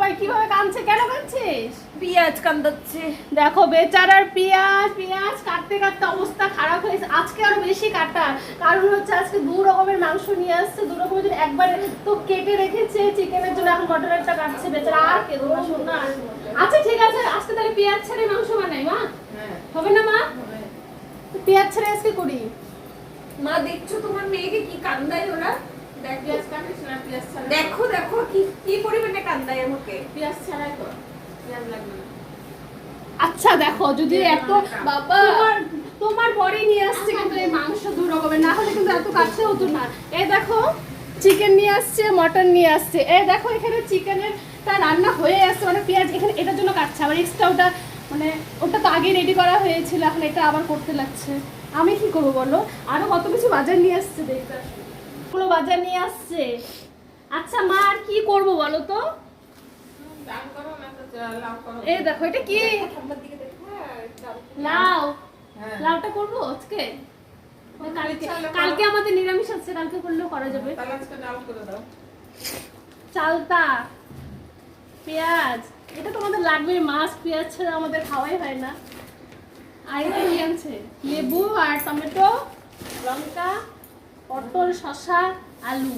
সবাই কিভাবে কাঁদছে, কেন কাঁদছিস? পেঁয়াজ কান্দাচ্ছে। দেখো বেচারার পেঁয়াজ কাটতে কাটতে অবস্থা খারাপ হয়েছে। আজকে আরো বেশি কাটা, কারণ হচ্ছে আজকে 2 রকমের মাংস নিয়ে আসছে। 2 রকমের জন্য একবারে তো কেটে রেখেছে চিকেনের জন্য, এখন মটনেরটা কাটছে বেচারা। আর কেঁদো না শোনা। আচ্ছা ঠিক আছে, আজকে তাহলে পেঁয়াজ ছেড়ে মাংস বানাই মা। হবে না মা? পেঁয়াজ ছেড়ে আজকে করি। মা দেখছো তোমার মেয়েকে কি কান্দায় ওরা? দেখো দেখো কি কি পরিমাণে কান্দায় আমাকে। পেঁয়াজ ছাড়াই তো, পেঁয়াজ লাগবে না। আচ্ছা দেখো, যদি এত বাবা তোমার পরে নিয়ে আসছে কিন্তু এই মাংস 2 রকমের, না হলে কিন্তু এত কাটতে হতো না। এই দেখো চিকেন নিয়ে আসছে, মটন নিয়ে আসছে। এই দেখো এখানে চিকেনের তা রান্না হয়ে আসছে, মানে পেঁয়াজ এখানে এটার জন্য কাটছে। আবার এক্সট্রা ওটা মানে ওটা তো আগে রেডি করা হয়েছিল, এখন এটা আবার করতে লাগছে। আমি কি করবো বলো? আরো কত কিছু বাজার নিয়ে আসছে, দেখতে পুরো বাজার নিয়ে আসছে। আচ্ছা মা আর কি করবো বলো তো? ডাল করো না তো লাউ করো। এই দেখো এটা কি? ঠাম্মার দিকে দেখো। লাউ। হ্যাঁ। লাউটা করবো আজকে? কালকে আমাদের নিরামিষ আছে, কালকে করলেও করা যাবে। তাহলে আজকে ডাল করে দাও। চালতা, পেঁয়াজ, এটা তোমাদের লাগবে। মাছ পেঁয়াজ ছাড়া আমাদের খাওয়াই হয় না। আর এটা কি আনছে? লেবু আর টমেটো, লঙ্কা, পটল, শসা, আলু।